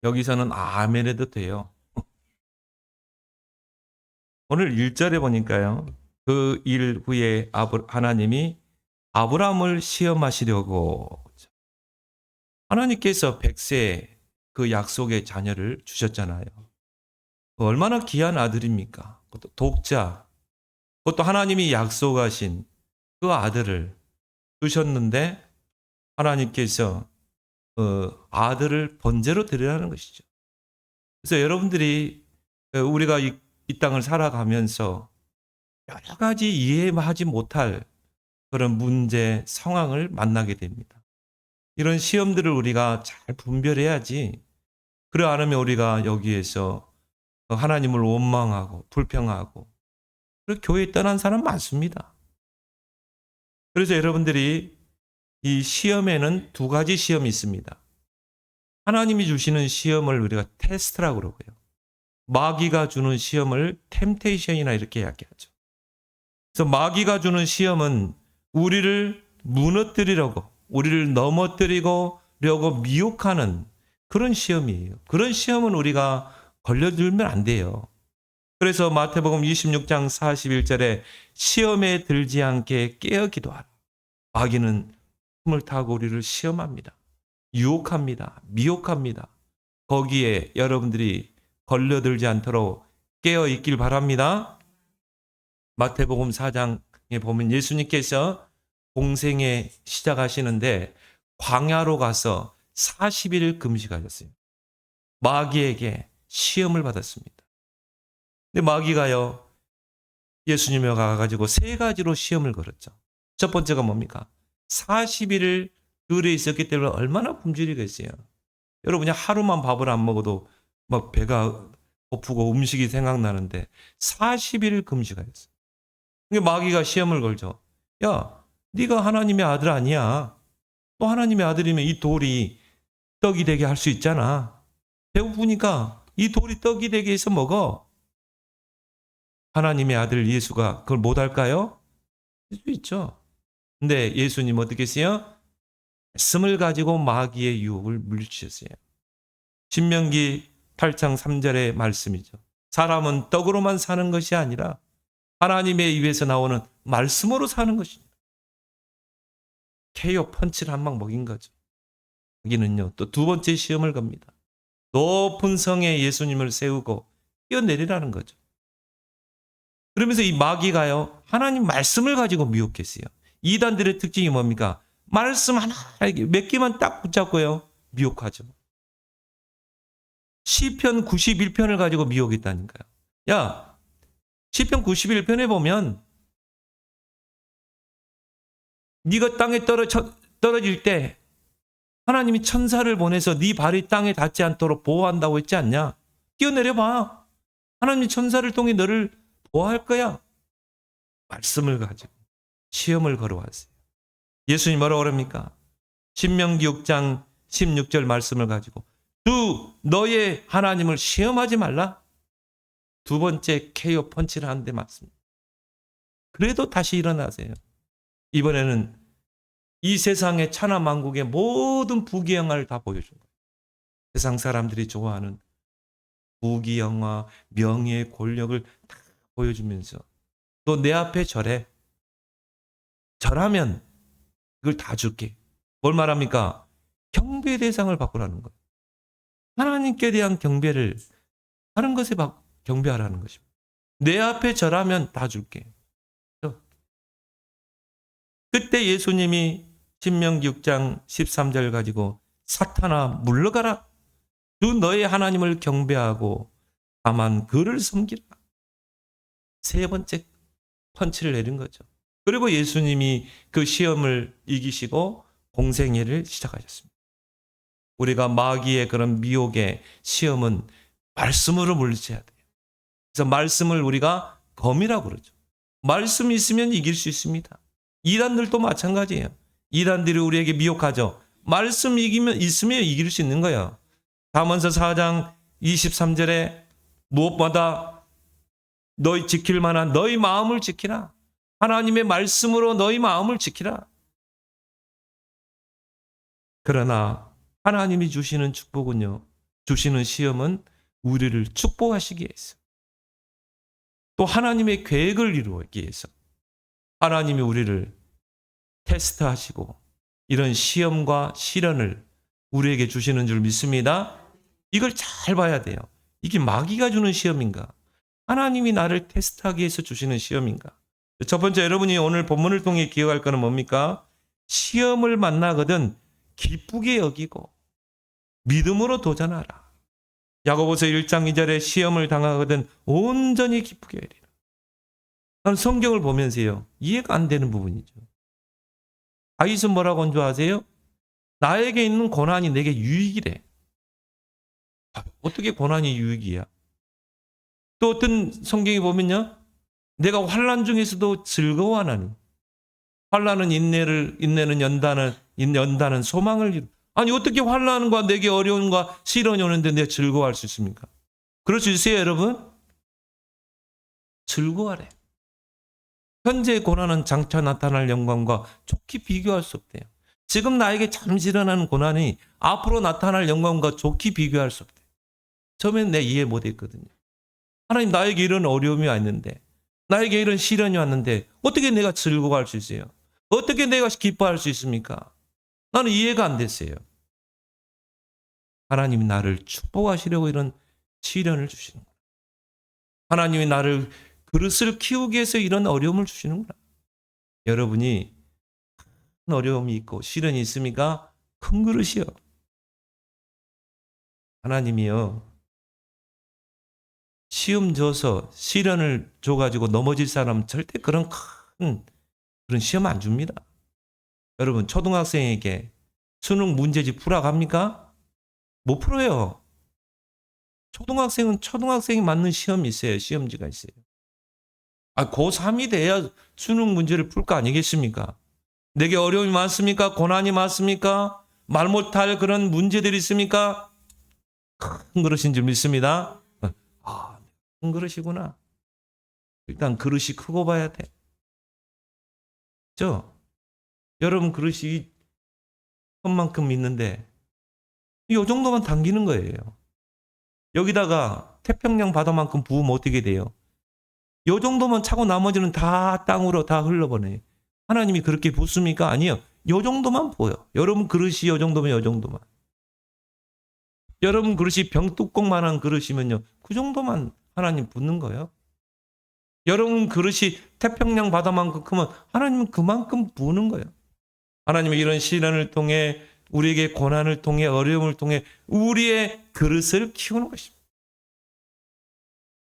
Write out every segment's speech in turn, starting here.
여기서는 아멘 해도 돼요. 오늘 1절에 보니까요. 그 일 후에 하나님이 아브라함을 시험하시려고 하나님께서 100세 그 약속의 자녀를 주셨잖아요. 얼마나 귀한 아들입니까? 그것도 독자, 그것도 하나님이 약속하신 그 아들을 주셨는데 하나님께서 아들을 번제로 드리라는 것이죠. 그래서 여러분들이 우리가 이 땅을 살아가면서 여러 가지 이해하지 못할 그런 문제, 상황을 만나게 됩니다. 이런 시험들을 우리가 잘 분별해야지. 그래 않으면 우리가 여기에서 하나님을 원망하고 불평하고 그리고 교회 떠난 사람 많습니다. 그래서 여러분들이 이 시험에는 두 가지 시험이 있습니다. 하나님이 주시는 시험을 우리가 테스트라고 그러고요. 마귀가 주는 시험을 템테이션이나 이렇게 이야기하죠. 그래서 마귀가 주는 시험은 우리를 무너뜨리려고, 우리를 넘어뜨리려고 미혹하는 그런 시험이에요. 그런 시험은 우리가 걸려들면 안 돼요. 그래서 마태복음 26장 41절에 시험에 들지 않게 깨어 기도하라. 마귀는 숨을 타고 우리를 시험합니다. 유혹합니다. 미혹합니다. 거기에 여러분들이 걸려들지 않도록 깨어 있길 바랍니다. 마태복음 4장에 보면 예수님께서 공생에 시작하시는데 광야로 가서 40일 금식하셨어요. 마귀에게 시험을 받았습니다. 근데 마귀가요, 예수님에 가가지고 세 가지로 시험을 걸었죠. 첫 번째가 뭡니까? 40일을 들에 있었기 때문에 얼마나 굶주리겠어요. 여러분이 하루만 밥을 안 먹어도 막 배가 고프고 음식이 생각나는데 40일을 금식하였어요. 그러니까 마귀가 시험을 걸죠. 야, 네가 하나님의 아들 아니야. 또 하나님의 아들이면 이 돌이 떡이 되게 할 수 있잖아. 배고프니까 이 돌이 떡이 되게 해서 먹어. 하나님의 아들 예수가 그걸 못할까요? 할 수 있죠. 근데 예수님 어떻게 했어요? 말씀을 가지고 마귀의 유혹을 물리치셨어요. 신명기 8장 3절의 말씀이죠. 사람은 떡으로만 사는 것이 아니라 하나님의 입에서 나오는 말씀으로 사는 것입니다. KO 펀치를 한 방 먹인 거죠. 여기는요, 또 두 번째 시험을 겁니다. 높은 성에 예수님을 세우고 뛰어내리라는 거죠. 그러면서 이 마귀가요, 하나님 말씀을 가지고 미혹했어요. 이단들의 특징이 뭡니까? 말씀 하나, 몇 개만 딱 붙잡고요, 미혹하죠. 시편 91편을 가지고 미혹했다니까요. 야, 시편 91편에 보면 네가 땅에 떨어질 때 하나님이 천사를 보내서 네 발이 땅에 닿지 않도록 보호한다고 했지 않냐? 뛰어내려봐. 하나님이 천사를 통해 너를 보호할 거야. 말씀을 가지고 시험을 걸어왔어요. 예수님 뭐라고 그럽니까? 신명기 6장 16절 말씀을 가지고 주 너의 하나님을 시험하지 말라. 두 번째 KO 펀치를 하는데 맞습니다. 그래도 다시 일어나세요. 이번에는 이 세상의 천하 만국의 모든 부귀영화를 다 보여준 거예요. 세상 사람들이 좋아하는 부귀영화, 명예, 권력을 다 보여주면서 너 내 앞에 절해. 절하면 그걸 다 줄게. 뭘 말합니까? 경배 대상을 바꾸라는 거예요. 하나님께 대한 경배를 다른 것에 경배하라는 것입니다. 내 앞에 절하면 다 줄게. 그때 예수님이 신명기 6장 13절 가지고 사탄아 물러가라. 주 너의 하나님을 경배하고 다만 그를 섬기라. 세 번째 펀치를 내린 거죠. 그리고 예수님이 그 시험을 이기시고 공생애를 시작하셨습니다. 우리가 마귀의 그런 미혹의 시험은 말씀으로 물리쳐야 돼요. 그래서 말씀을 우리가 검이라고 그러죠. 말씀이 있으면 이길 수 있습니다. 이단들도 마찬가지예요. 이단들이 우리에게 미혹하죠. 말씀 있으면 이길 수 있는 거예요. 잠언서 4장 23절에 무엇보다 너희 지킬 만한 너희 마음을 지키라. 하나님의 말씀으로 너희 마음을 지키라. 그러나 하나님이 주시는 축복은요, 주시는 시험은 우리를 축복하시기 위해서, 또 하나님의 계획을 이루기 위해서 하나님이 우리를 테스트하시고 이런 시험과 시련을 우리에게 주시는 줄 믿습니다. 이걸 잘 봐야 돼요. 이게 마귀가 주는 시험인가? 하나님이 나를 테스트하기 위해서 주시는 시험인가? 첫 번째, 여러분이 오늘 본문을 통해 기억할 것은 뭡니까? 시험을 만나거든 기쁘게 여기고 믿음으로 도전하라. 야고보서 1장 2절에 시험을 당하거든 온전히 기쁘게 여기라. 나는 성경을 보면서요, 이해가 안 되는 부분이죠. 다윗은 뭐라고 한 줄 아세요? 나에게 있는 고난이 내게 유익이래. 어떻게 고난이 유익이야? 또 어떤 성경에 보면요, 내가 환난 중에서도 즐거워하나니. 환난은 인내는 연다는 소망을 이루. 아니, 어떻게 환난과 내게 어려움과 시련이 오는데 내가 즐거워할 수 있습니까? 그럴 수 있어요, 여러분? 즐거워하래. 현재의 고난은 장차 나타날 영광과 좋게 비교할 수 없대요. 지금 나에게 잠시 일어나는 고난이 앞으로 나타날 영광과 좋게 비교할 수 없대요. 처음엔 내가 이해 못했거든요. 하나님, 나에게 이런 어려움이 왔는데, 나에게 이런 시련이 왔는데 어떻게 내가 즐거워할 수 있어요? 어떻게 내가 기뻐할 수 있습니까? 나는 이해가 안 됐어요. 하나님이 나를 축복하시려고 이런 시련을 주시는구나. 하나님이 나를 그릇을 키우기 위해서 이런 어려움을 주시는구나. 여러분이 큰 어려움이 있고 시련이 있습니까? 큰 그릇이요. 하나님이요, 시험 줘서 시련을 줘가지고 넘어질 사람 절대 그런 시험 안 줍니다. 여러분, 초등학생에게 수능 문제집 풀어 갑니까? 못 풀어요. 초등학생은 초등학생이 맞는 시험이 있어요. 시험지가 있어요. 고3이 돼야 수능 문제를 풀 거 아니겠습니까? 내게 어려움이 많습니까? 고난이 많습니까? 말 못할 그런 문제들이 있습니까? 큰 그릇인 줄 믿습니다. 큰 그릇이구나. 일단 그릇이 크고 봐야 돼. 여러분 그릇이 큰 만큼 있는데 이 정도만 당기는 거예요. 여기다가 태평양 바다만큼 부으면 어떻게 돼요? 이 정도만 차고 나머지는 다 땅으로 다 흘러버려요. 하나님이 그렇게 붓습니까? 아니요. 이 정도만 부어요. 여러분 그릇이 이 정도면 이 정도만. 여러분 그릇이 병뚜껑만한 그릇이면요, 그 정도만 하나님 붓는 거예요. 여러분 그릇이 태평양 바다만큼 크면 하나님은 그만큼 부는 거예요. 하나님의 이런 시련을 통해, 우리에게 고난을 통해, 어려움을 통해 우리의 그릇을 키우는 것입니다.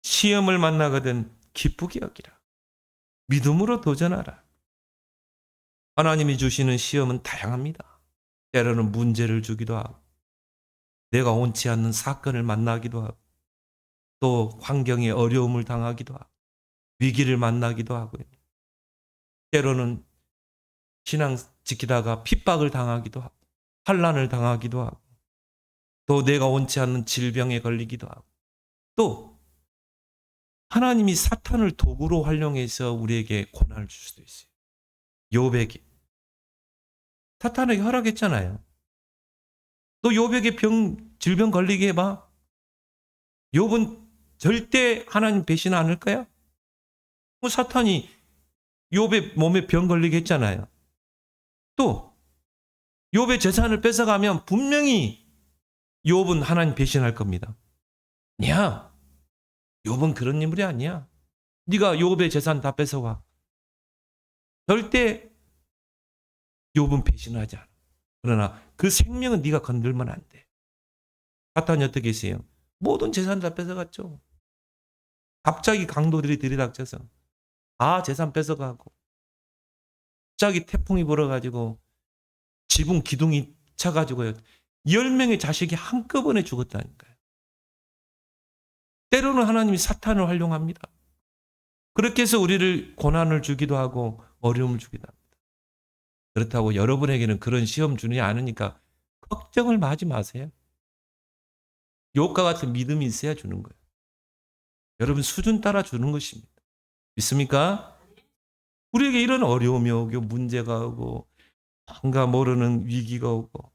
시험을 만나거든 기쁘게 여기라. 믿음으로 도전하라. 하나님이 주시는 시험은 다양합니다. 때로는 문제를 주기도 하고, 내가 원치 않는 사건을 만나기도 하고, 또 환경에 어려움을 당하기도 하고, 위기를 만나기도 하고요. 때로는 신앙 지키다가 핍박을 당하기도 하고, 환난을 당하기도 하고, 또 내가 원치 않는 질병에 걸리기도 하고, 또 하나님이 사탄을 도구로 활용해서 우리에게 고난을 줄 수도 있어요. 욥에게 사탄에게 허락했잖아요. 너 욥에게 질병 걸리게 해봐. 욥은 절대 하나님 배신 않을 거야. 사탄이 욥의 몸에 병 걸리게 했잖아요. 또 욥의 재산을 뺏어가면 분명히 욥은 하나님 배신할 겁니다. 아니야. 욥은 그런 인물이 아니야. 네가 욥의 재산 다 뺏어와. 절대 욥은 배신하지 않아. 그러나 그 생명은 네가 건들면 안 돼. 사탄이 어떻게 했어요? 모든 재산을 다 뺏어갔죠. 갑자기 강도들이 들이닥쳐서 다 재산 뺏어가고, 갑자기 태풍이 불어가지고 지붕 기둥이 차가지고요, 10명의 자식이 한꺼번에 죽었다니까요. 때로는 하나님이 사탄을 활용합니다. 그렇게 해서 우리를 고난을 주기도 하고 어려움을 주기도 합니다. 그렇다고 여러분에게는 그런 시험 주지 않으니까 걱정을 하지 마세요. 욥과 같은 믿음이 있어야 주는 거예요. 여러분 수준 따라 주는 것입니다. 믿습니까? 우리에게 이런 어려움이 오고 문제가 오고 뭔가 모르는 위기가 오고,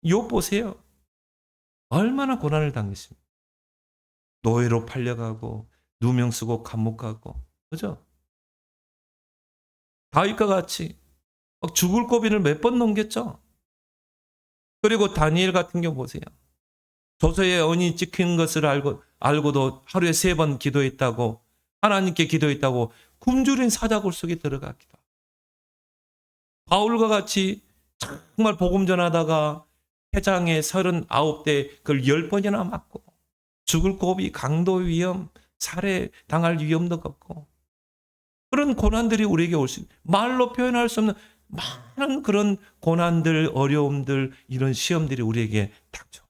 욥 보세요. 얼마나 고난을 당했습니까? 노예로 팔려가고 누명 쓰고 감옥 가고, 그죠? 다윗과 같이 막 죽을 고비를 몇 번 넘겼죠. 그리고 다니엘 같은 경우 보세요. 조서의 언이 찍힌 것을 알고도 하루에 3번 기도했다고, 하나님께 기도했다고 굶주린 사자굴 속에 들어갔기도 하고, 바울과 같이 정말 복음 전하다가 회장에 39대 그걸 10번이나 맞고 죽을 고비, 강도 위험, 살해 당할 위험도 없고, 그런 고난들이 우리에게 올 수 있는, 말로 표현할 수 없는 많은 그런 고난들, 어려움들, 이런 시험들이 우리에게 닥쳐.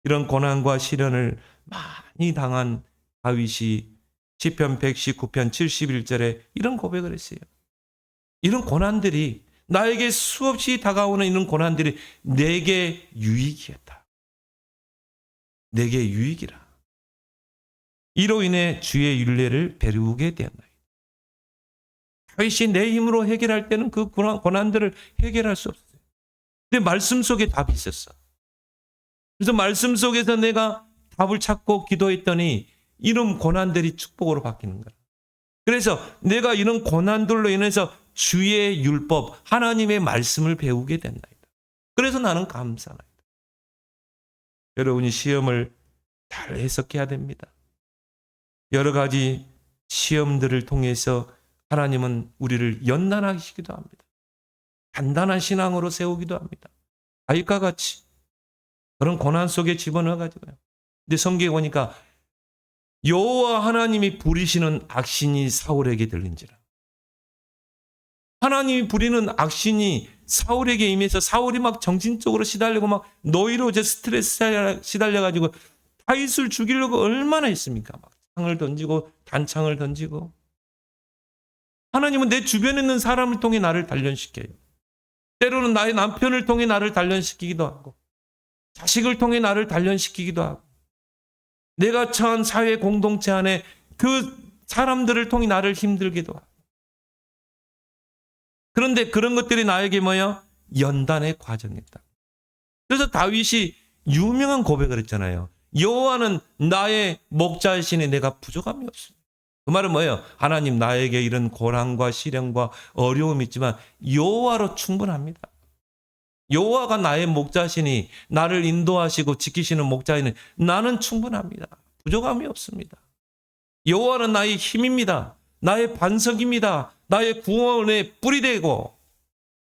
이런 고난과 시련을 많이 당한 다윗이 시편 119편 71절에 이런 고백을 했어요. 이런 고난들이, 나에게 수없이 다가오는 이런 고난들이 내게 유익이었다. 내게 유익이라. 이로 인해 주의 율례를 배우게 되었나이다. 다윗이 내 힘으로 해결할 때는 그 고난들을 해결할 수 없어요. 근데 말씀 속에 답이 있었어. 그래서 말씀 속에서 내가 답을 찾고 기도했더니 이런 고난들이 축복으로 바뀌는 거야. 그래서 내가 이런 고난들로 인해서 주의 율법, 하나님의 말씀을 배우게 된다이다. 그래서 나는 감사하다. 여러분이 시험을 잘 해석해야 됩니다. 여러 가지 시험들을 통해서 하나님은 우리를 연단하시기도 합니다. 단단한 신앙으로 세우기도 합니다. 다윗과 같이 그런 고난 속에 집어넣어가지고요. 근데 성경에 보니까 여호와 하나님이 부리시는 악신이 사울에게 들린지라. 하나님이 부리는 악신이 사울에게 임해서 사울이 막 정신적으로 시달리고 막 노이로 스트레스에 시달려가지고 다윗을 죽이려고 얼마나 했습니까? 막 창을 던지고 단창을 던지고. 하나님은 내 주변에 있는 사람을 통해 나를 단련시켜요. 때로는 나의 남편을 통해 나를 단련시키기도 하고, 자식을 통해 나를 단련시키기도 하고, 내가 처한 사회 공동체 안에 그 사람들을 통해 나를 힘들기도 하고. 그런데 그런 것들이 나에게 뭐야? 연단의 과정이다. 그래서 다윗이 유명한 고백을 했잖아요. 여호와는 나의 목자이시니 내가 부족함이 없습니다. 그 말은 뭐예요? 하나님, 나에게 이런 고난과 시련과 어려움이 있지만 여호와로 충분합니다. 여호와가 나의 목자시니, 나를 인도하시고 지키시는 목자이니 나는 충분합니다. 부족함이 없습니다. 여호와는 나의 힘입니다. 나의 반석입니다. 나의 구원의 뿔이 되고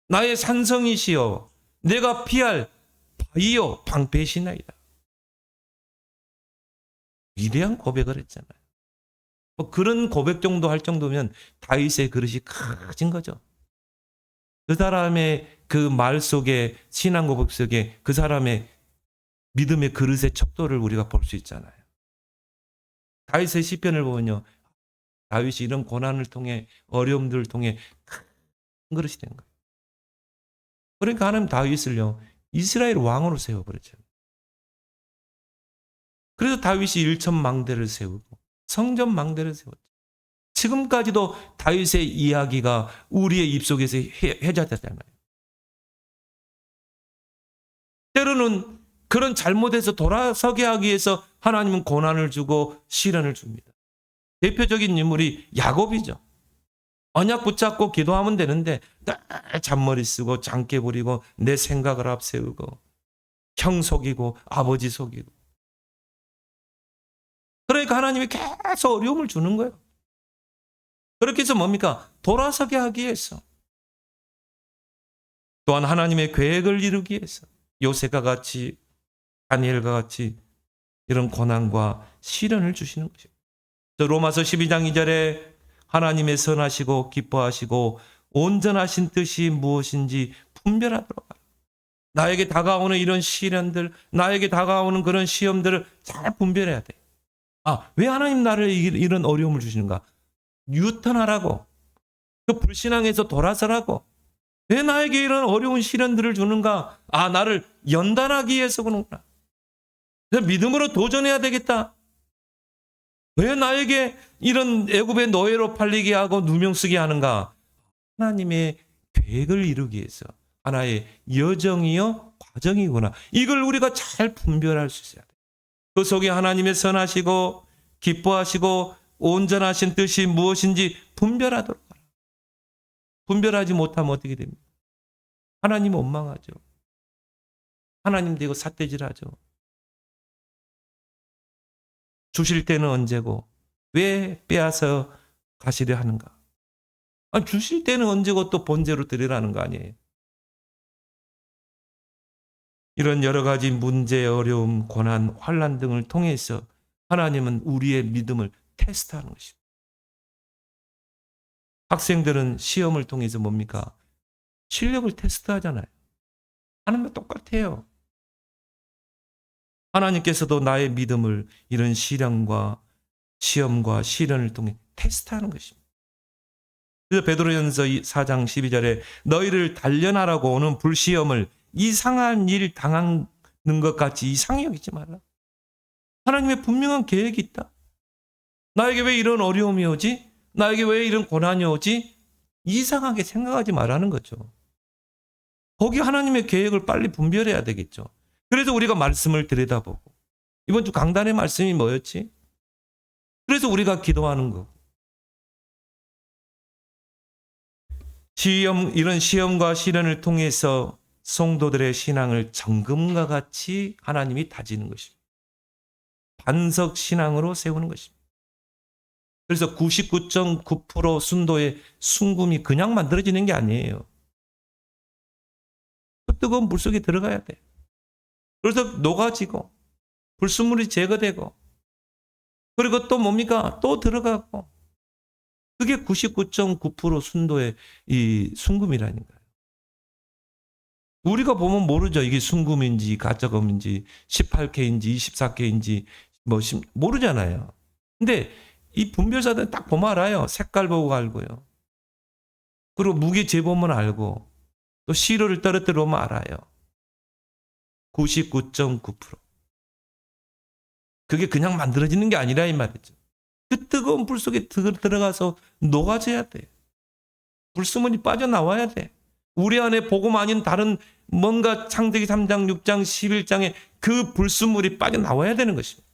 나의 산성이시여, 내가 피할 바위요 방패시나이다. 위대한 고백을 했잖아요. 뭐 그런 고백 정도 할 정도면 다윗의 그릇이 커진 거죠. 그 사람의 그 말 속에, 신앙 고백 속에 그 사람의 믿음의 그릇의 척도를 우리가 볼 수 있잖아요. 다윗의 시편을 보면요, 다윗이 이런 고난을 통해, 어려움들을 통해 큰 그릇이 된 거예요. 그러니까 하나님 다윗을요, 이스라엘 왕으로 세워버렸죠. 그래서 다윗이 일천망대를 세우고 성전망대를 세웠죠. 지금까지도 다윗의 이야기가 우리의 입속에서 회자되잖아요. 때로는 그런 잘못에서 돌아서게 하기 위해서 하나님은 고난을 주고 시련을 줍니다. 대표적인 인물이 야곱이죠. 언약 붙잡고 기도하면 되는데 늘 잔머리 쓰고 장깨 부리고 내 생각을 앞세우고 형 속이고 아버지 속이고. 그러니까 하나님이 계속 어려움을 주는 거예요. 그렇게 해서 뭡니까? 돌아서게 하기 위해서. 또한 하나님의 계획을 이루기 위해서 요셉과 같이, 다니엘과 같이 이런 고난과 시련을 주시는 것입니다. 로마서 12장 2절에 하나님의 선하시고 기뻐하시고 온전하신 뜻이 무엇인지 분별하도록 하라. 나에게 다가오는 이런 시련들, 나에게 다가오는 그런 시험들을 잘 분별해야 돼. 왜 하나님 나를 이런 어려움을 주시는가? 유턴하라고. 그 불신앙에서 돌아서라고. 왜 나에게 이런 어려운 시련들을 주는가? 나를 연단하기 위해서 그러는구나. 내가 믿음으로 도전해야 되겠다. 왜 나에게 이런 애굽의 노예로 팔리게 하고 누명 쓰게 하는가? 하나님의 계획을 이루기 위해서, 하나의 여정이요 과정이구나. 이걸 우리가 잘 분별할 수 있어야 돼. 그 속에 하나님의 선하시고 기뻐하시고 온전하신 뜻이 무엇인지 분별하도록 하라. 분별하지 못하면 어떻게 됩니까? 하나님 원망하죠. 하나님 되고 삿대질하죠. 주실 때는 언제고 왜 빼앗아 가시려 하는가? 아니, 주실 때는 언제고 또 번제로 드리라는 거 아니에요. 이런 여러 가지 문제, 어려움, 고난, 환난 등을 통해서 하나님은 우리의 믿음을 테스트하는 것입니다. 학생들은 시험을 통해서 뭡니까? 실력을 테스트하잖아요. 하나님과 똑같아요. 하나님께서도 나의 믿음을 이런 시련과 시험과 시련을 통해 테스트하는 것입니다. 그래서 베드로전서 4장 12절에 너희를 단련하라고 오는 불시험을 이상한 일 당하는 것 같이 이상히 여기지 말라. 하나님의 분명한 계획이 있다. 나에게 왜 이런 어려움이 오지? 나에게 왜 이런 고난이 오지? 이상하게 생각하지 말라는 거죠. 거기 하나님의 계획을 빨리 분별해야 되겠죠. 그래서 우리가 말씀을 들여다보고 이번 주 강단의 말씀이 뭐였지? 그래서 우리가 기도하는 거. 이런 시험과 시련을 통해서 성도들의 신앙을 정금과 같이 하나님이 다지는 것입니다. 반석 신앙으로 세우는 것입니다. 그래서 99.9% 순도의 순금이 그냥 만들어지는 게 아니에요. 그 뜨거운 물 속에 들어가야 돼. 그래서 녹아지고 불순물이 제거되고 그리고 또 뭡니까? 또 들어가고 그게 99.9% 순도의 이 순금이라니까요. 우리가 보면 모르죠. 이게 순금인지 가짜금인지 18K인지 24K인지 모르잖아요. 근데 이 분별사들은 딱 보면 알아요. 색깔 보고 알고요. 그리고 무게 재보면 알고 또 시로를 떨어뜨려 보면 알아요. 99.9%. 그게 그냥 만들어지는 게 아니라 이 말이죠. 그 뜨거운 불 속에 들어가서 녹아져야 돼. 불순물이 빠져나와야 돼. 우리 안에 복음 아닌 다른 뭔가 창세기 3장, 6장, 11장에 그 불순물이 빠져나와야 되는 것입니다.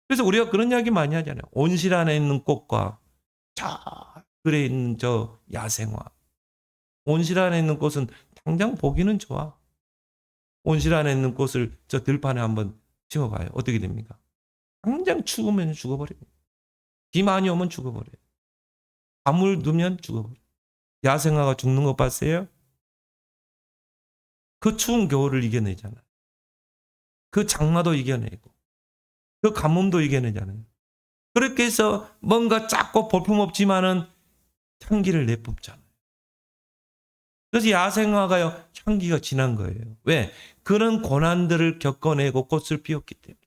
그래서 우리가 그런 이야기 많이 하잖아요. 온실 안에 있는 꽃과 저 글에 있는 저 야생화. 온실 안에 있는 꽃은 당장 보기는 좋아. 온실 안에 있는 꽃을 저 들판에 한번 심어봐요. 어떻게 됩니까? 당장 추우면 죽어버립니다. 비 많이 오면 죽어버려요. 밤을 두면 죽어버려요. 야생화가 죽는 거 봤어요? 그 추운 겨울을 이겨내잖아요. 그 장마도 이겨내고 그 가뭄도 이겨내잖아요. 그렇게 해서 뭔가 작고 볼품없지만은 향기를 내뿜잖아요. 그래서 야생화가요, 향기가 진한 거예요. 왜? 그런 고난들을 겪어내고 꽃을 피웠기 때문에.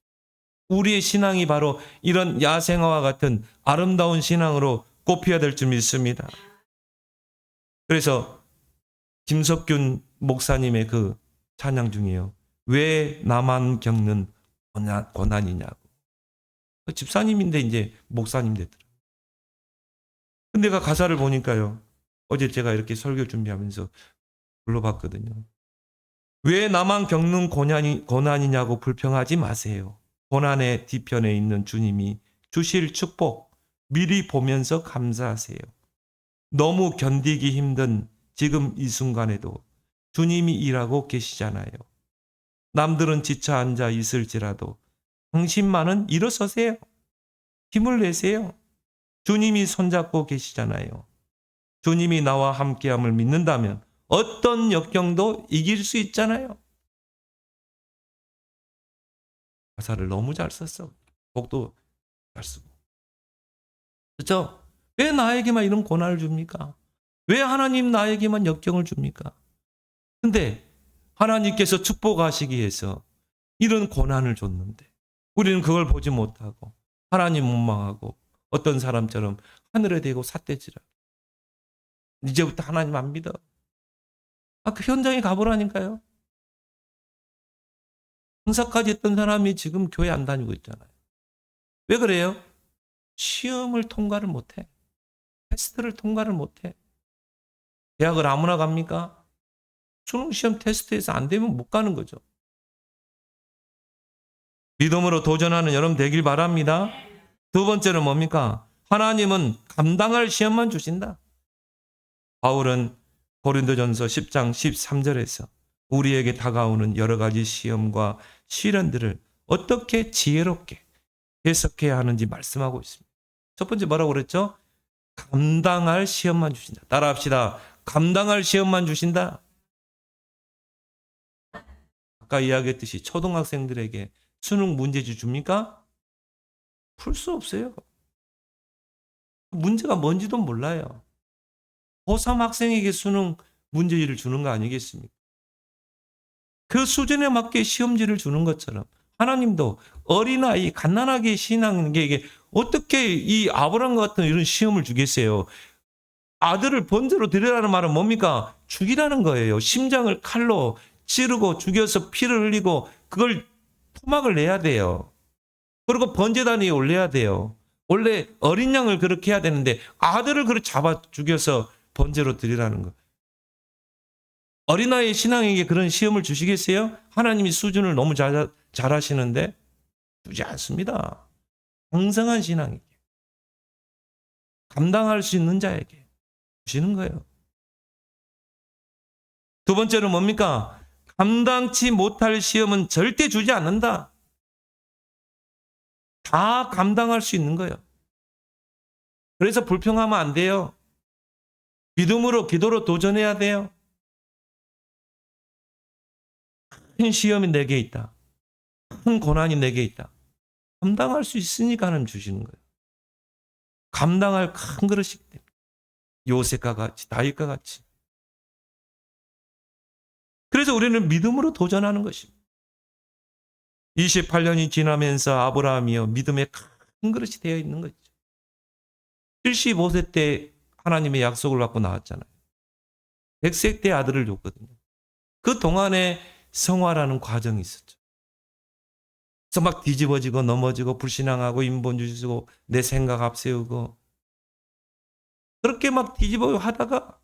우리의 신앙이 바로 이런 야생화와 같은 아름다운 신앙으로 꽃피어야 될 줄 믿습니다. 그래서 김석균 목사님의 그 찬양 중에요. 왜 나만 겪는 고난이냐고. 집사님인데 이제 목사님 됐더라고요. 근데 내가 가사를 보니까요. 어제 제가 이렇게 설교 준비하면서 불러봤거든요. 왜 나만 겪는 고난이냐고 불평하지 마세요. 고난의 뒤편에 있는 주님이 주실 축복 미리 보면서 감사하세요. 너무 견디기 힘든 지금 이 순간에도 주님이 일하고 계시잖아요. 남들은 지쳐 앉아 있을지라도 당신만은 일어서세요. 힘을 내세요. 주님이 손잡고 계시잖아요. 주님이 나와 함께함을 믿는다면 어떤 역경도 이길 수 있잖아요. 가사를 너무 잘 썼어. 곡도 잘 쓰고. 그렇죠? 왜 나에게만 이런 고난을 줍니까? 왜 하나님 나에게만 역경을 줍니까? 근데 하나님께서 축복하시기 위해서 이런 고난을 줬는데 우리는 그걸 보지 못하고 하나님 원망하고 어떤 사람처럼 하늘에 대고 삿대질하고 이제부터 하나님 안 믿어. 그 현장에 가보라니까요. 강사까지 했던 사람이 지금 교회 안 다니고 있잖아요. 왜 그래요? 시험을 통과를 못해. 테스트를 통과를 못해. 대학을 아무나 갑니까? 수능 시험 테스트에서 안 되면 못 가는 거죠. 믿음으로 도전하는 여러분 되길 바랍니다. 두 번째는 뭡니까? 하나님은 감당할 시험만 주신다. 바울은 고린도전서 10장 13절에서 우리에게 다가오는 여러 가지 시험과 시련들을 어떻게 지혜롭게 해석해야 하는지 말씀하고 있습니다. 첫 번째 뭐라고 그랬죠? 감당할 시험만 주신다. 따라합시다. 감당할 시험만 주신다. 아까 이야기했듯이 초등학생들에게 수능 문제지 줍니까? 풀 수 없어요. 문제가 뭔지도 몰라요. 고3 학생에게 수능 문제지를 주는 거 아니겠습니까? 그 수준에 맞게 시험지를 주는 것처럼 하나님도 어린아이, 갓난아기 신앙에게 어떻게 이 아브라함 같은 이런 시험을 주겠어요? 아들을 번제로 드리라는 말은 뭡니까? 죽이라는 거예요. 심장을 칼로 찌르고 죽여서 피를 흘리고 그걸 토막을 내야 돼요. 그리고 번제단 위에 올려야 돼요. 원래 어린 양을 그렇게 해야 되는데 아들을 그렇게 잡아 죽여서 번제로 드리라는 거. 어린아이 신앙에게 그런 시험을 주시겠어요? 하나님이 수준을 너무 잘하시는데 주지 않습니다. 강성한 신앙에게, 감당할 수 있는 자에게 주시는 거예요. 두 번째는 뭡니까? 감당치 못할 시험은 절대 주지 않는다. 다 감당할 수 있는 거예요. 그래서 불평하면 안 돼요. 믿음으로 기도로 도전해야 돼요. 큰 시험이 내게 있다. 큰 고난이 내게 있다. 감당할 수 있으니까 하나님 주시는 거예요. 감당할 큰 그릇이기 때문에. 요셉과 같이, 다윗과 같이. 그래서 우리는 믿음으로 도전하는 것입니다. 28년이 지나면서 아브라함이요 믿음의 큰 그릇이 되어 있는 거죠. 75세 때 하나님의 약속을 받고 나왔잖아요. 100세 때 아들을 줬거든요. 그 동안에 성화라는 과정이 있었죠. 그래서 막 뒤집어지고 넘어지고 불신앙하고 인본주의고 내 생각 앞세우고 그렇게 막 뒤집어 하다가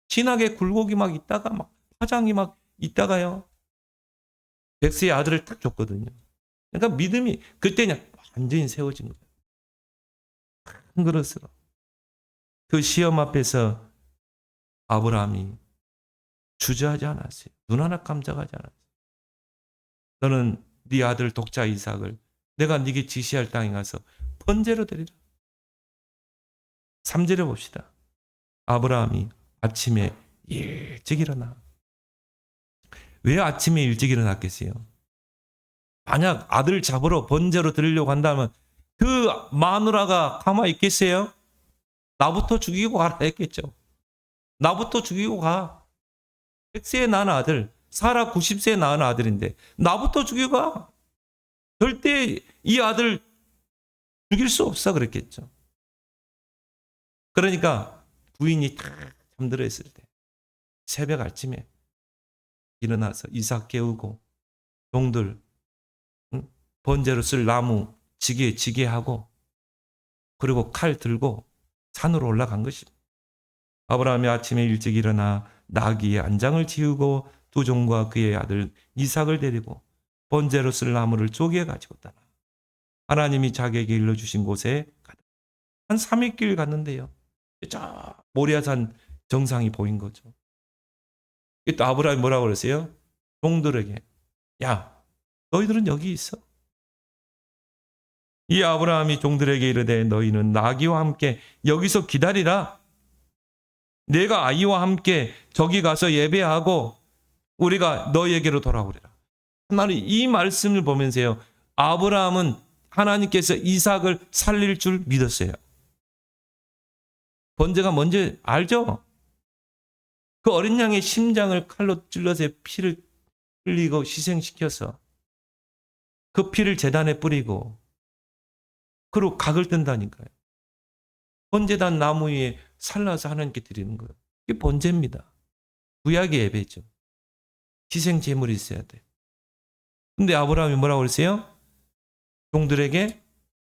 신학의 굴곡이 막 있다가 막 화장이 막 있다가요. 100세의 아들을 딱 줬거든요. 그러니까 믿음이 그때 그냥 완전히 세워진 거예요. 큰 그릇으로. 그 시험 앞에서 아브라함이 주저하지 않았어요. 눈 하나 깜짝하지 않았어요. 너는 네 아들 독자 이삭을 내가 네게 지시할 땅에 가서 번제로 드리라. 3절에 봅시다. 아브라함이 아침에 일찍 일어나. 왜 아침에 일찍 일어났겠어요? 만약 아들 잡으러 번제로 드리려고 한다면 그 마누라가 가만히 있겠어요? 나부터 죽이고 가라 했겠죠. 나부터 죽이고 가. 100세에 낳은 아들, 사라 90세에 낳은 아들인데 나부터 죽이고 가. 절대 이 아들 죽일 수 없어 그랬겠죠. 그러니까 부인이 다 잠들어 있을 때 새벽 아침에 일어나서 이삭 깨우고 종들 번제로 쓸 나무 지게하고 그리고 칼 들고 산으로 올라간 것입니다. 아브라함이 아침에 일찍 일어나 나귀의 안장을 지우고 두 종과 그의 아들 이삭을 데리고 번제로 쓸 나무를 쪼개 가지고 떠나 하나님이 자기에게 일러주신 곳에 가다. 한 3일 길 갔는데요. 저 모리아산 정상이 보인 거죠. 또 아브라함이 뭐라고 그랬어요? 종들에게 야 너희들은 여기 있어. 이 아브라함이 종들에게 이르되 너희는 나귀와 함께 여기서 기다리라. 내가 아이와 함께 저기 가서 예배하고 우리가 너희에게로 돌아오리라. 하나님 이 말씀을 보면서요. 아브라함은 하나님께서 이삭을 살릴 줄 믿었어요. 번제가 뭔지 알죠? 그 어린 양의 심장을 칼로 찔러서 피를 흘리고 희생시켜서 그 피를 제단에 뿌리고 그리고 각을 뜬다니까요. 번제단 나무 위에 살라서 하나님께 드리는 거예요. 이게 번제입니다. 구약의 예배죠. 희생 제물이 있어야 돼요. 근데 아브라함이 뭐라고 그랬어요? 종들에게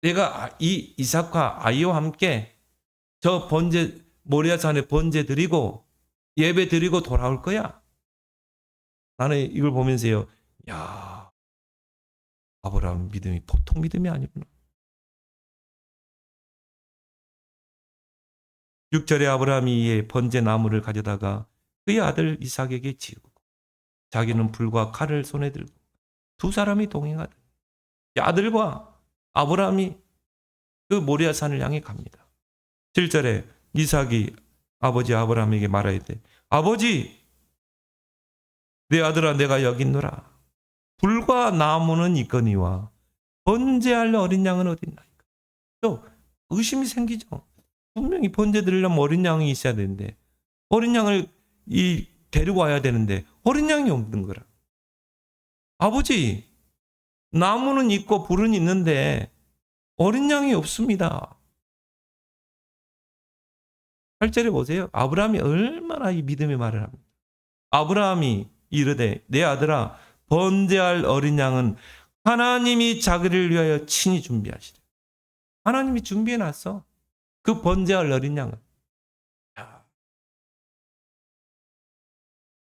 내가 이 이삭과 아이와 함께 저 번제 모리아산에 번제 드리고 예배 드리고 돌아올 거야. 나는 이걸 보면서요. 야, 아브라함 믿음이 보통 믿음이 아니구나. 6절에 아브라함이 이에 번제 나무를 가져다가 그의 아들 이삭에게 지우고 자기는 불과 칼을 손에 들고 두 사람이 동행하더니 아들과 아브라함이 그 모리아 산을 향해 갑니다. 7절에 이삭이 아버지 아브라함에게 말하되 아버지 내 아들아 내가 여기 있노라. 불과 나무는 있거니와 번제할 어린 양은 어딨나이까. 또 의심이 생기죠. 분명히 번제 드리려면 어린 양이 있어야 되는데 어린 양을 데리고 와야 되는데 어린 양이 없는 거라. 아버지 나무는 있고 불은 있는데 어린 양이 없습니다. 8절에 보세요. 아브라함이 얼마나 이 믿음의 말을 합니다. 아브라함이 이르되 내 아들아 번제할 어린 양은 하나님이 자기를 위하여 친히 준비하시되 하나님이 준비해놨어. 그 번제할 어린 양은.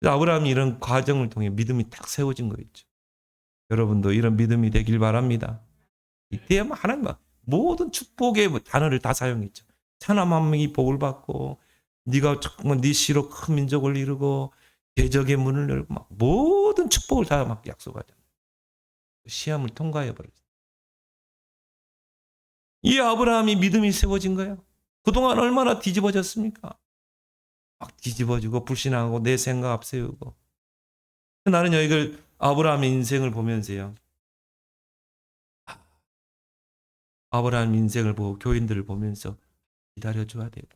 아브라함이 이런 과정을 통해 믿음이 딱 세워진 거 있죠. 여러분도 이런 믿음이 되길 바랍니다. 이때 하나님 모든 축복의 단어를 다 사용했죠. 천하 만민이 복을 받고 네가 정말 네 씨로 큰 민족을 이루고 대적의 문을 열고 막 모든 축복을 다 막 약속하잖아요. 시험을 통과해 버렸어요. 이 아브라함이 믿음이 세워진 거예요. 그동안 얼마나 뒤집어졌습니까? 막 뒤집어지고 불신하고 내 생각 앞세우고. 나는 이걸 아브라함의 인생을 보면서요. 아브라함 인생을 보고 교인들을 보면서 기다려줘야 되고.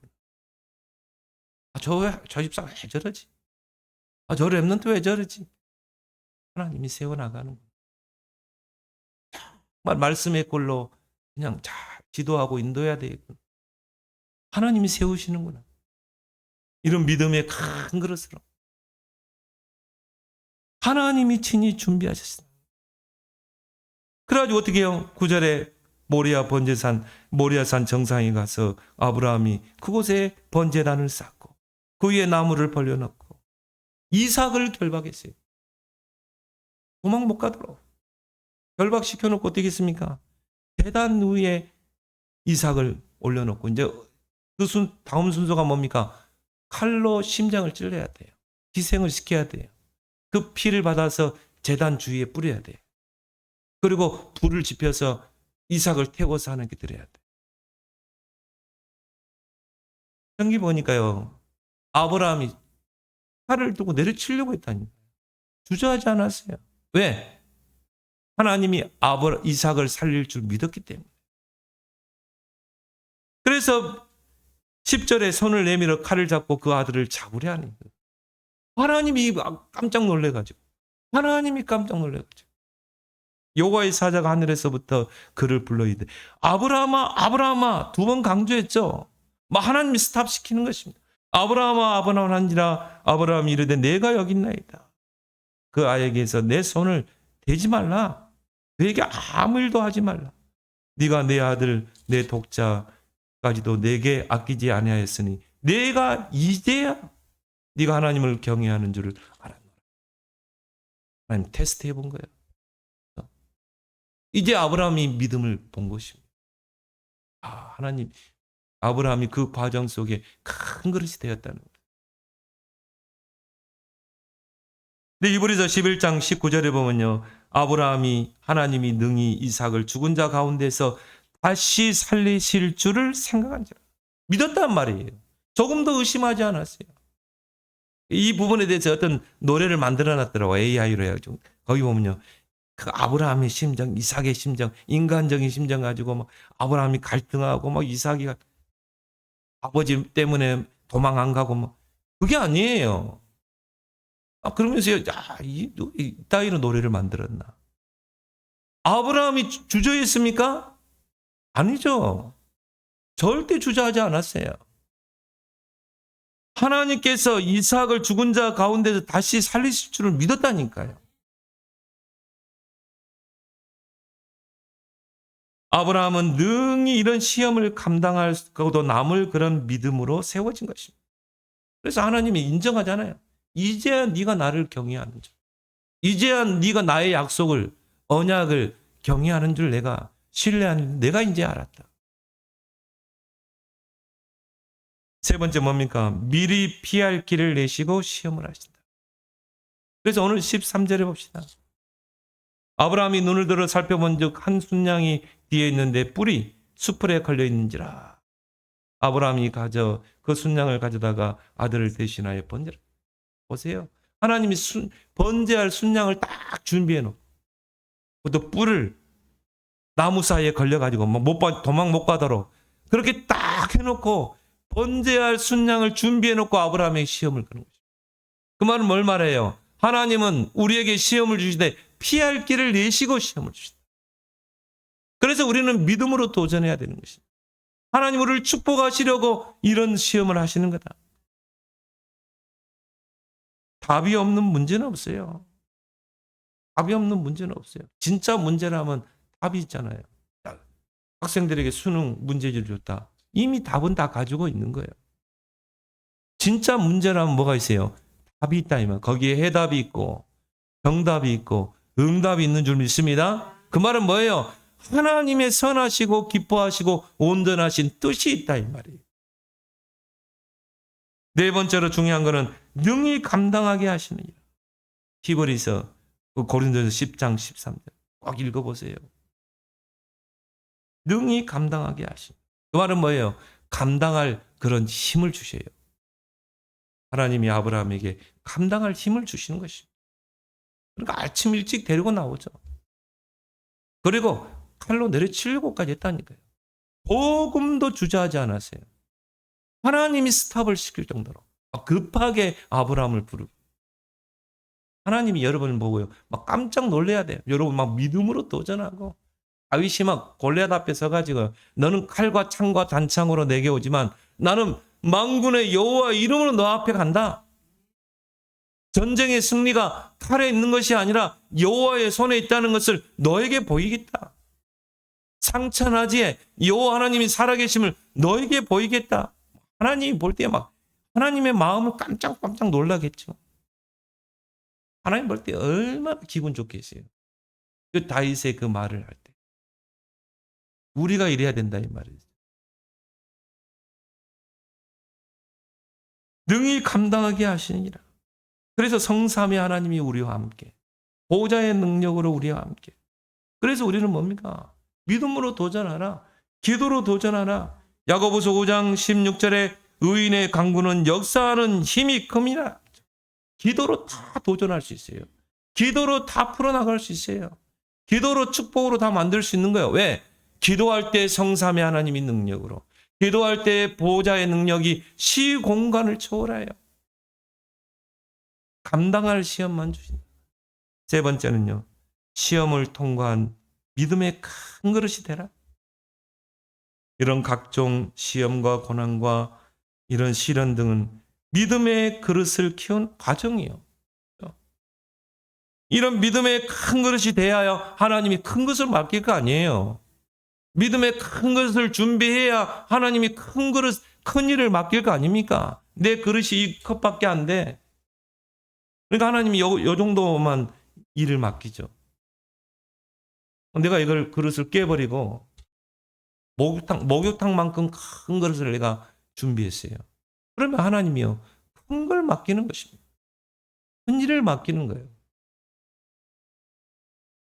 저 집사가 왜 저러지? 저 랩런트 왜 저러지? 하나님이 세워나가는 거예요. 정말 말씀의 꼴로 그냥 잘 지도하고 인도해야 되고. 하나님이 세우시는구나. 이런 믿음의 큰 그릇으로. 하나님이 친히 준비하셨어요. 그래가지고 어떻게 해요? 9절에 모리아산 정상에 가서 아브라함이 그곳에 번제단을 쌓고 그 위에 나무를 벌려놓고 이삭을 결박했어요. 도망 못 가도록 결박시켜놓고 어떻게 했습니까? 제단 위에 이삭을 올려놓고 이제 다음 순서가 뭡니까? 칼로 심장을 찔러야 돼요. 희생을 시켜야 돼요. 그 피를 받아서 제단 주위에 뿌려야 돼요. 그리고 불을 지펴서 이삭을 태워서 하나님께 드려야 돼. 여기 보니까요. 아브라함이 칼을 두고 내려치려고 했다니. 주저하지 않았어요. 왜? 하나님이 이삭을 살릴 줄 믿었기 때문에. 그래서 10절에 손을 내밀어 칼을 잡고 그 아들을 잡으려 하는 거예요. 하나님이 깜짝 놀래가지고. 여호와의 사자가 하늘에서부터 그를 불러 이르되 아브라함아 아브라함아 두 번 강조했죠. 하나님이 스탑시키는 것입니다. 아브라함아 아브라함 한지라 아브라함이 이르되 내가 여기 있나이다. 그 아이에게서 내 손을 대지 말라. 그에게 아무 일도 하지 말라. 네가 내 아들 내 독자까지도 내게 아끼지 아니하였으니 내가 이제야 네가 하나님을 경외하는 줄을 알았노라. 하나님 테스트해 본 거예요. 이제 아브라함이 믿음을 본 것입니다. 하나님, 아브라함이 그 과정 속에 큰 그릇이 되었다는 거예요. 근데 이브리서 11장 19절에 보면요. 하나님이 능히 이삭을 죽은 자 가운데서 다시 살리실 줄을 생각한 자. 믿었단 말이에요. 조금도 의심하지 않았어요. 이 부분에 대해서 어떤 노래를 만들어 놨더라고요. AI로 해가지고. 거기 보면요. 그 아브라함의 심정, 이삭의 심정, 인간적인 심정 가지고 아브라함이 갈등하고 이삭이 아버지 때문에 도망 안 가고 그게 아니에요. 그러면서 이따위로 노래를 만들었나? 아브라함이 주저했습니까? 아니죠. 절대 주저하지 않았어요. 하나님께서 이삭을 죽은 자 가운데서 다시 살리실 줄을 믿었다니까요. 아브라함은 능히 이런 시험을 감당할 것도 남을 그런 믿음으로 세워진 것입니다. 그래서 하나님이 인정하잖아요. 이제 네가 나를 경외하는 자. 이제야 네가 나의 약속을, 언약을 경외하는 줄 내가, 신뢰하는 줄 내가 이제 알았다. 세 번째 뭡니까? 미리 피할 길을 내시고 시험을 하신다. 그래서 오늘 13절에 봅시다. 아브라함이 눈을 들어 살펴본 즉 한 순양이 뒤에 있는데 뿔이 수풀에 걸려 있는지라. 아브라함이 그 순양을 가져다가 아들을 대신하여 번제를. 보세요. 하나님이 번제할 순양을 딱 준비해 놓고 또 뿔을 나무 사이에 걸려가지고 도망 못 가도록 그렇게 딱 해놓고 번제할 순양을 준비해 놓고 아브라함에게 시험을 거는 거죠. 그 말은 뭘 말해요? 하나님은 우리에게 시험을 주시되 피할 길을 내시고 시험을 주시다. 그래서 우리는 믿음으로 도전해야 되는 것입니다. 하나님 우리를 축복하시려고 이런 시험을 하시는 거다. 답이 없는 문제는 없어요. 답이 없는 문제는 없어요. 진짜 문제라면 답이 있잖아요. 학생들에게 수능 문제지를 줬다. 이미 답은 다 가지고 있는 거예요. 진짜 문제라면 뭐가 있어요? 답이 있다 이 말. 거기에 해답이 있고 정답이 있고 응답이 있는 줄 믿습니다. 그 말은 뭐예요? 하나님의 선하시고 기뻐하시고 온전하신 뜻이 있다 이 말이에요. 네 번째로 중요한 것은 능히 감당하게 하시느니라. 히브리서 고린도서 10장 13절 꼭 읽어보세요. 능히 감당하게 하시는. 그 말은 뭐예요? 감당할 그런 힘을 주셔요. 하나님이 아브라함에게 감당할 힘을 주시는 것입니다. 그러니까 아침 일찍 데리고 나오죠. 그리고 칼로 내려치려고까지 했다니까요. 조금도 주저하지 않았어요. 하나님이 스탑을 시킬 정도로 급하게 아브라함을 부르고 하나님이 여러분을 보고요. 막 깜짝 놀래야 돼요. 여러분 막 믿음으로 도전하고 다윗이 막 골리앗 앞에 서가지고 너는 칼과 창과 단창으로 내게 오지만 나는 만군의 여호와 이름으로 너 앞에 간다. 전쟁의 승리가 칼에 있는 것이 아니라 여호와의 손에 있다는 것을 너에게 보이겠다. 상처나지에 여호와 하나님이 살아계심을 너에게 보이겠다. 하나님이 볼 때 막 하나님의 마음을 깜짝깜짝 놀라겠죠. 하나님 볼 때 얼마나 기분 좋겠어요. 그 다윗의 그 말을 할 때. 우리가 이래야 된다 이 말이죠. 능히 감당하게 하시니라. 그래서 성삼위 하나님이 우리와 함께 보호자의 능력으로 우리와 함께. 그래서 우리는 뭡니까? 믿음으로 도전하라. 기도로 도전하라. 야고보서 5장 16절에 의인의 강구는 역사하는 힘이 큽니다. 기도로 다 도전할 수 있어요. 기도로 다 풀어나갈 수 있어요. 기도로 축복으로 다 만들 수 있는 거예요. 왜? 기도할 때 성삼위 하나님이 능력으로. 기도할 때 보호자의 능력이 시공간을 초월해요. 감당할 시험만 주신다. 세 번째는요. 시험을 통과한 믿음의 큰 그릇이 되라. 이런 각종 시험과 고난과 이런 시련 등은 믿음의 그릇을 키운 과정이에요. 이런 믿음의 큰 그릇이 돼야 하나님이 큰 것을 맡길 거 아니에요. 믿음의 큰 것을 준비해야 하나님이 큰 그릇, 큰 일을 맡길 거 아닙니까? 내 그릇이 이 컵밖에 안 돼. 그러니까 하나님이 요 정도만 일을 맡기죠. 내가 이걸 그릇을 깨버리고 목욕탕만큼 큰 그릇을 내가 준비했어요. 그러면 하나님이요. 큰 걸 맡기는 것입니다. 큰 일을 맡기는 거예요.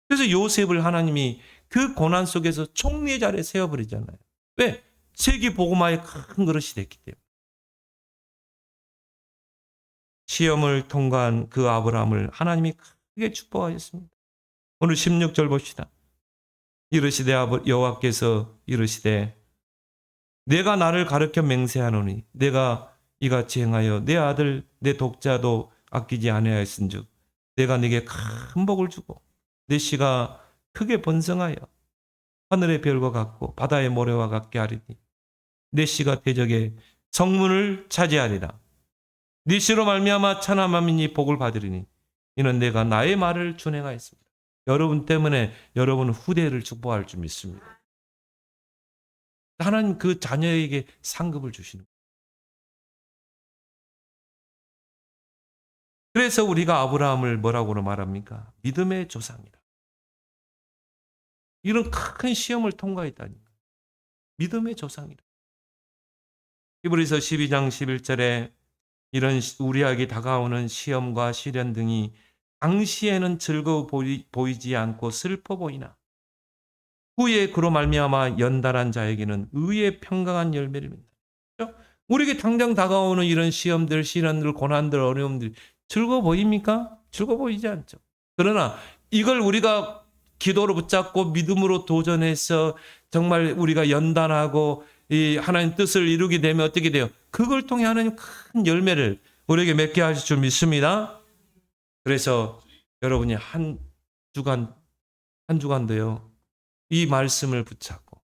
그래서 요셉을 하나님이 그 고난 속에서 총리의 자리에 세워버리잖아요. 왜? 세기 복음화의 큰 그릇이 됐기 때문에. 시험을 통과한 그 아브라함을 하나님이 크게 축복하셨습니다. 오늘 16절 봅시다. 이르시되 여호와께서 이르시되 내가 나를 가르쳐 맹세하노니 내가 이같이 행하여 내 아들 내 독자도 아끼지 아니하였은즉 내가 네게 큰 복을 주고 내 씨가 크게 번성하여 하늘의 별과 같고 바다의 모래와 같게 하리니 내 씨가 대적의 성문을 차지하리라. 네 씨로 말미암아 천하 만민이 복을 받으리니 이는 내가 나의 말을 준행하였습니다. 여러분 때문에 여러분 후대를 축복할 줄 믿습니다. 하나님 그 자녀에게 상급을 주시는 거예요. 그래서 우리가 아브라함을 뭐라고 말합니까? 믿음의 조상이다. 이런 큰 시험을 통과했다니. 믿음의 조상이다. 히브리서 12장 11절에 이런 우리에게 다가오는 시험과 시련 등이 당시에는 즐거워 보이지 않고 슬퍼 보이나 후에 그로 말미암아 연단한 자에게는 의의 평강한 열매를 맺는다. 그렇죠? 우리에게 당장 다가오는 이런 시험들, 시련들, 고난들, 어려움들 즐거워 보입니까? 즐거워 보이지 않죠. 그러나 이걸 우리가 기도로 붙잡고 믿음으로 도전해서 정말 우리가 연단하고 이 하나님 뜻을 이루게 되면 어떻게 돼요? 그걸 통해 하나님 큰 열매를 우리에게 맺게 하실 줄 믿습니다. 그래서 여러분이 한 주간도요. 이 말씀을 붙잡고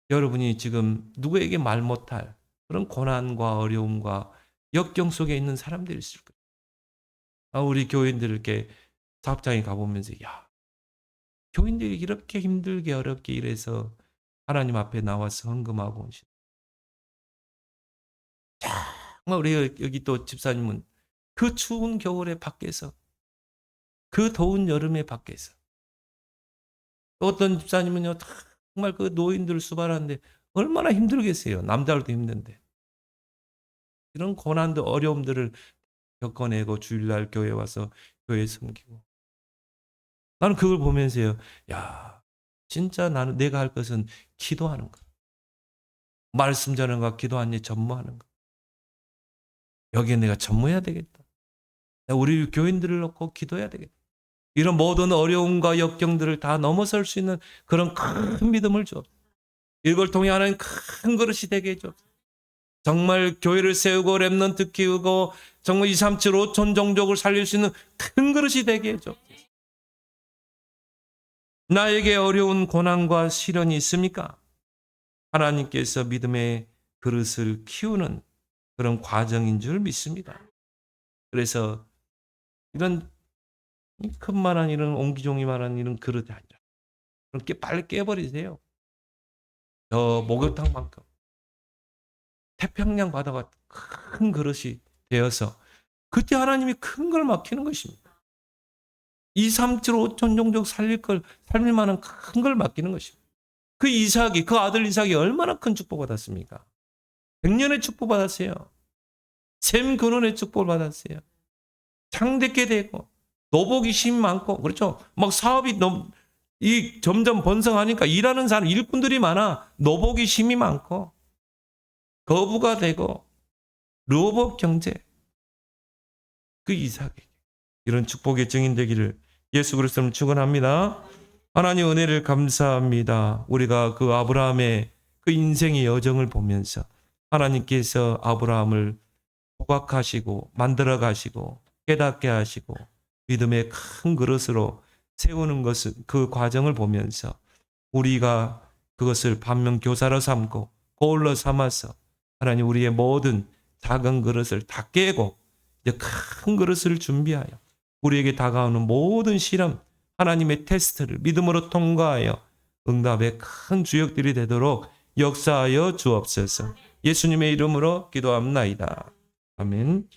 여러분이 지금 누구에게 말 못할 그런 고난과 어려움과 역경 속에 있는 사람들이 있을 거예요. 우리 교인들께 사업장에 가보면서 교인들이 이렇게 힘들게 어렵게 일해서 하나님 앞에 나와서 헌금하고 오신. 정말 우리 여기 또 집사님은 그 추운 겨울에 밖에서 그 더운 여름에 밖에서 또 어떤 집사님은요 정말 그 노인들 수발하는데 얼마나 힘들겠어요. 남자들도 힘든데 이런 고난도 어려움들을 겪어내고 주일날 교회 와서 교회 섬기고 나는 그걸 보면서요. 진짜 나는 내가 할 것은 기도하는 것. 말씀 전하는 것, 기도하는 일 전무하는 것. 여기에 내가 전무해야 되겠다. 우리 교인들을 놓고 기도해야 되겠다. 이런 모든 어려움과 역경들을 다 넘어설 수 있는 그런 큰 믿음을 주옵소서. 이걸 통해 하나님 큰 그릇이 되게 해주옵소서. 정말 교회를 세우고 렘넌트 키우고 정말 2, 3, 7, 5천 종족을 살릴 수 있는 큰 그릇이 되게 해주옵소서. 나에게 어려운 고난과 시련이 있습니까? 하나님께서 믿음의 그릇을 키우는 그런 과정인 줄 믿습니다. 그래서 이런 큰만한 이런 옹기종이만한 이런 그릇이 아니라 그렇게 빨리 깨버리세요. 저 목욕탕만큼 태평양 바다가 큰 그릇이 되어서 그때 하나님이 큰 걸 맡기는 것입니다. 2, 3, 7, 5천 종족 살릴 만한 큰 걸 맡기는 것입니다. 그 아들 이삭이 얼마나 큰 축복 받았습니까? 100년의 축복 받았어요. 샘 근원의 축복을 받았어요. 창대케 되고 노복이 심 많고 그렇죠. 막 사업이 점점 번성하니까 일하는 사람 일꾼들이 많아. 노복이 심이 많고 거부가 되고 로봇 경제 그 이삭에게 이런 축복의 증인 되기를 예수 그리스도를 축원합니다. 하나님 은혜를 감사합니다. 우리가 그 아브라함의 그 인생의 여정을 보면서 하나님께서 아브라함을 조각하시고 만들어 가시고 깨닫게 하시고 믿음의 큰 그릇으로 세우는 것을 그 과정을 보면서 우리가 그것을 반면교사로 삼고 거울로 삼아서 하나님 우리의 모든 작은 그릇을 다 깨고 이제 큰 그릇을 준비하여 우리에게 다가오는 모든 시험 하나님의 테스트를 믿음으로 통과하여 응답의 큰 주역들이 되도록 역사하여 주옵소서. 예수님의 이름으로 기도합나이다. 아멘.